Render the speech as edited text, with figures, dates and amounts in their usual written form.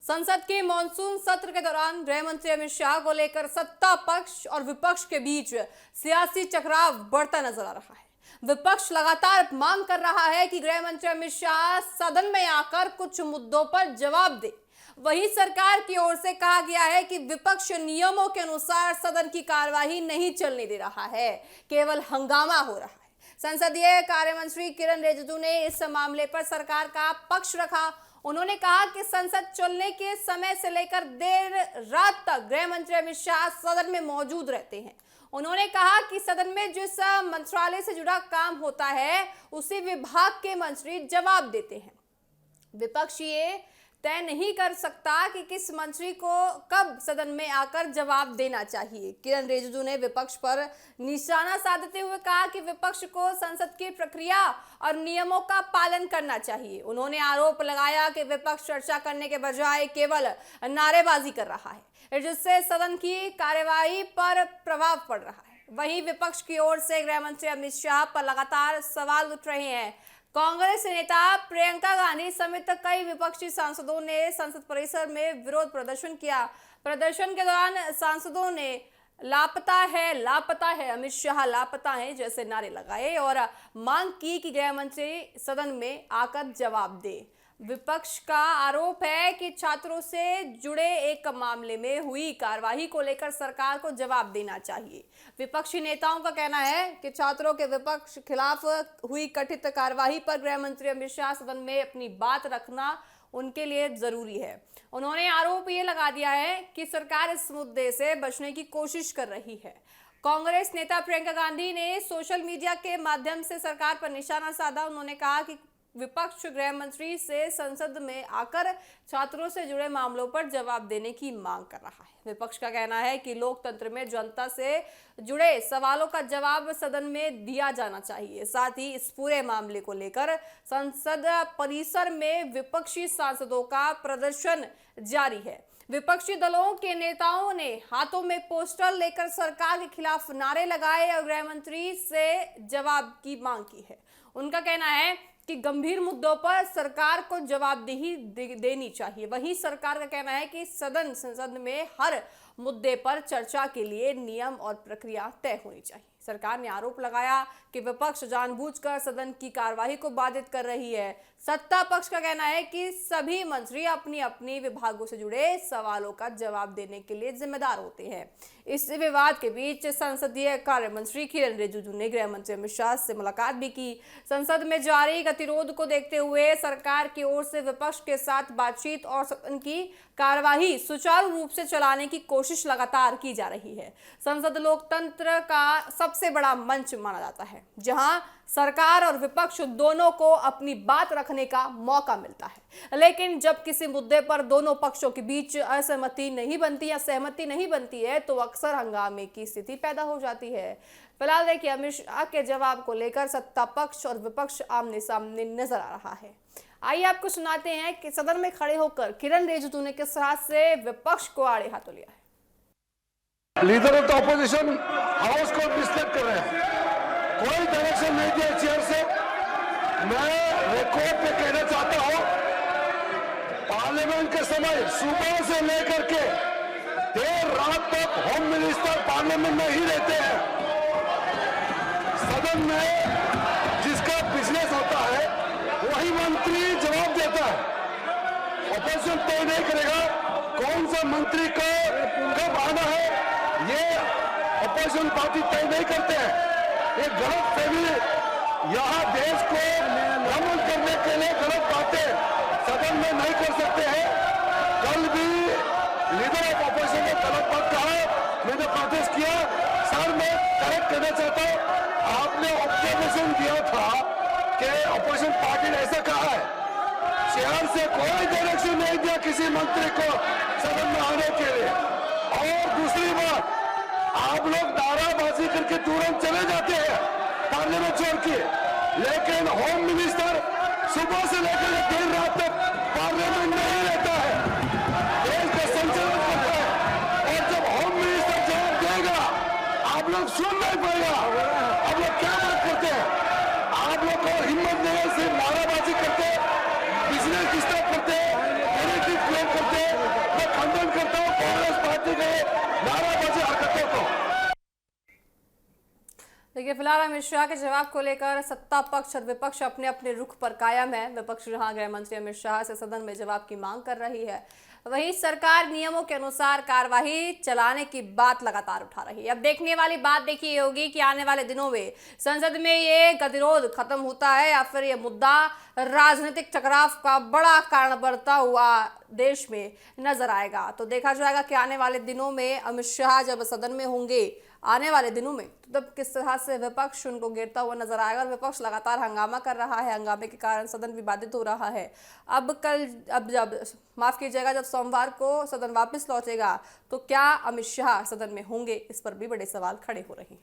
संसद के मॉनसून सत्र के दौरान गृह मंत्री अमित शाह को लेकर सत्ता पक्ष और विपक्ष के बीच सियासी टकराव बढ़ता नजर आ रहा है। विपक्ष लगातार मांग कर रहा है कि गृह मंत्री अमित शाह सदन में आकर कुछ मुद्दों पर जवाब दे। वहीं सरकार की ओर से कहा गया है कि विपक्ष नियमों के अनुसार सदन की कार्यवाही नहीं चलने दे रहा है, केवल हंगामा हो रहा है। संसदीय कार्य मंत्री किरण रिजिजू ने इस मामले पर सरकार का पक्ष रखा। उन्होंने कहा कि संसद चलने के समय से लेकर देर रात तक गृह मंत्री अमित शाह सदन में मौजूद रहते हैं। उन्होंने कहा कि सदन में जिस मंत्रालय से जुड़ा काम होता है उसी विभाग के मंत्री जवाब देते हैं। विपक्ष ये तय नहीं कर सकता कि किस मंत्री को कब सदन में आकर जवाब देना चाहिए। किरण रिजिजू ने विपक्ष पर निशाना साधते हुए कहा कि विपक्ष को संसद की प्रक्रिया और नियमों का पालन करना चाहिए। उन्होंने आरोप लगाया कि विपक्ष चर्चा करने के बजाय केवल नारेबाजी कर रहा है, जिससे सदन की कार्यवाही पर प्रभाव पड़ रहा है। वहीं विपक्ष की ओर से गृह मंत्री अमित शाह पर लगातार सवाल उठ रहे हैं। कांग्रेस नेता प्रियंका गांधी समेत कई विपक्षी सांसदों ने संसद परिसर में विरोध प्रदर्शन किया। प्रदर्शन के दौरान सांसदों ने लापता है, अमित शाह लापता है जैसे नारे लगाए और मांग की कि गृह मंत्री सदन में आकर जवाब दे। विपक्ष का आरोप है कि छात्रों से जुड़े एक मामले में हुई कार्यवाही को लेकर सरकार को जवाब देना चाहिए। विपक्षी नेताओं का कहना है कि छात्रों के विपक्ष खिलाफ हुई कथित कार्यवाही पर गृह मंत्री अमित शाह सदन में अपनी बात रखना उनके लिए जरूरी है। उन्होंने आरोप ये लगा दिया है कि सरकार इस मुद्दे से बचने की कोशिश कर रही है। कांग्रेस नेता प्रियंका गांधी ने सोशल मीडिया के माध्यम से सरकार पर निशाना साधा। उन्होंने कहा कि विपक्ष गृह मंत्री से संसद में आकर छात्रों से जुड़े मामलों पर जवाब देने की मांग कर रहा है। विपक्ष का कहना है कि लोकतंत्र में जनता से जुड़े सवालों का जवाब सदन में दिया जाना चाहिए। साथ ही इस पूरे मामले को लेकर संसद परिसर में विपक्षी सांसदों का प्रदर्शन जारी है। विपक्षी दलों के नेताओं ने हाथों में पोस्टर लेकर सरकार के खिलाफ नारे लगाए और गृह मंत्री से जवाब की मांग की है। उनका कहना है कि गंभीर मुद्दों पर सरकार को जवाबदेही देनी चाहिए। वहीं सरकार का कहना है कि संसद में हर मुद्दे पर चर्चा के लिए नियम और प्रक्रिया तय होनी चाहिए। सरकार ने आरोप लगाया कि विपक्ष जानबूझकर सदन की कार्यवाही को बाधित कर रही है। सत्ता पक्ष का कहना है कि सभी मंत्री अपनी अपनी विभागों से जुड़े सवालों का जवाब देने के लिए जिम्मेदार होते हैं। इस विवाद के बीच संसदीय कार्य मंत्री किरण रिजिजू ने गृह मंत्री अमित शाह से मुलाकात भी की। संसद में जारी गतिरोध को देखते हुए सरकार की ओर से विपक्ष के साथ बातचीत और सदन की कार्यवाही सुचारू रूप से चलाने की कोशिश लगातार की जा रही है। संसद लोकतंत्र का सबसे बड़ा मंच माना जाता है, जहां सरकार और विपक्ष दोनों को अपनी बात रखने का मौका मिलता है। लेकिन जब किसी मुद्दे पर दोनों पक्षों के बीच असहमति नहीं बनती या सहमति नहीं बनती है तो अक्सर हंगामे की स्थिति पैदा हो जाती है। फिलहाल देखिए अमित शाह के जवाब को लेकर सत्ता पक्ष और विपक्ष आमने सामने नजर आ रहा है। आइए आपको सुनाते हैं कि सदन में खड़े होकर किरण रिजिजू ने किस तरह से विपक्ष को आड़े हाथों लिया है। Leader of the opposition house को डिस्टर्ब कर रहे हैं, कोई डायरेक्शन नहीं दिया चेयर से। मैं रिकॉर्ड पे कहना चाहता हूं, पार्लियामेंट के समय सुबह से लेकर के देर रात तक होम मिनिस्टर पार्लियामेंट में ही रहते हैं। सदन में जिसका बिजनेस होता है वही मंत्री जवाब देता है। ऑपोजिशन तय नहीं करेगा कौन सा मंत्री को कब आना है, ये ऑपोजिशन पार्टी तय नहीं करते हैं। ये गलत फहमी यहाँ देश को भ्रमण करने के लिए गलत बातें सदन में नहीं कर सकते हैं। कल भी लीडर ऑफ ऑपोजिशन ने गलत बात कहा, मैंने प्रोटेस्ट किया। सर मैं करेक्ट करना चाहता हूँ, आपने ऑब्जर्वेशन दिया था कि ऑपोजिशन पार्टी ने ऐसा कहा है, चेयर से कोई डायरेक्शन नहीं दिया किसी मंत्री को सदन में आने के लिए। और दूसरी बात, आप लोग नाराबाजी करके तुरंत चले जाते हैं पार्लियामेंट छोड़ के, लेकिन होम मिनिस्टर सुबह से लेकर देर रात तक पार्लियामेंट में ही रहता है, देश का संचालन करता है। और जब होम मिनिस्टर जवाब देगा आप लोग सुन नहीं पाएगा। आप लोग क्या बात करते हैं, आप लोग को हिम्मत नहीं है, सिर्फ नाराबाजी करते, बिजनेस डिस्टर्ब करते, नेगेटिव क्लेम करते। देखिए, फिलहाल अमित शाह के जवाब को लेकर सत्ता पक्ष और विपक्ष अपने अपने रुख पर कायम है। विपक्ष जहां गृह मंत्री अमित शाह से सदन में जवाब की मांग कर रही है, वहीं सरकार नियमों के अनुसार कार्यवाही चलाने की बात लगातार उठा रही है। अब देखने वाली बात देखिए ये होगी कि आने वाले दिनों में संसद में ये गतिरोध खत्म होता है या फिर ये मुद्दा राजनीतिक टकराव का बड़ा कारण बनता हुआ देश में नजर आएगा। तो देखा जाएगा कि आने वाले दिनों में अमित शाह जब सदन में होंगे आने वाले दिनों में, तो तब किस तरह से विपक्ष उनको घेरता हुआ नजर आएगा। और विपक्ष लगातार हंगामा कर रहा है, हंगामे के कारण सदन विवादित हो रहा है। अब जब माफ कीजिएगा, जब सोमवार को सदन वापस लौटेगा तो क्या अमित शाह सदन में होंगे, इस पर भी बड़े सवाल खड़े हो रहे हैं।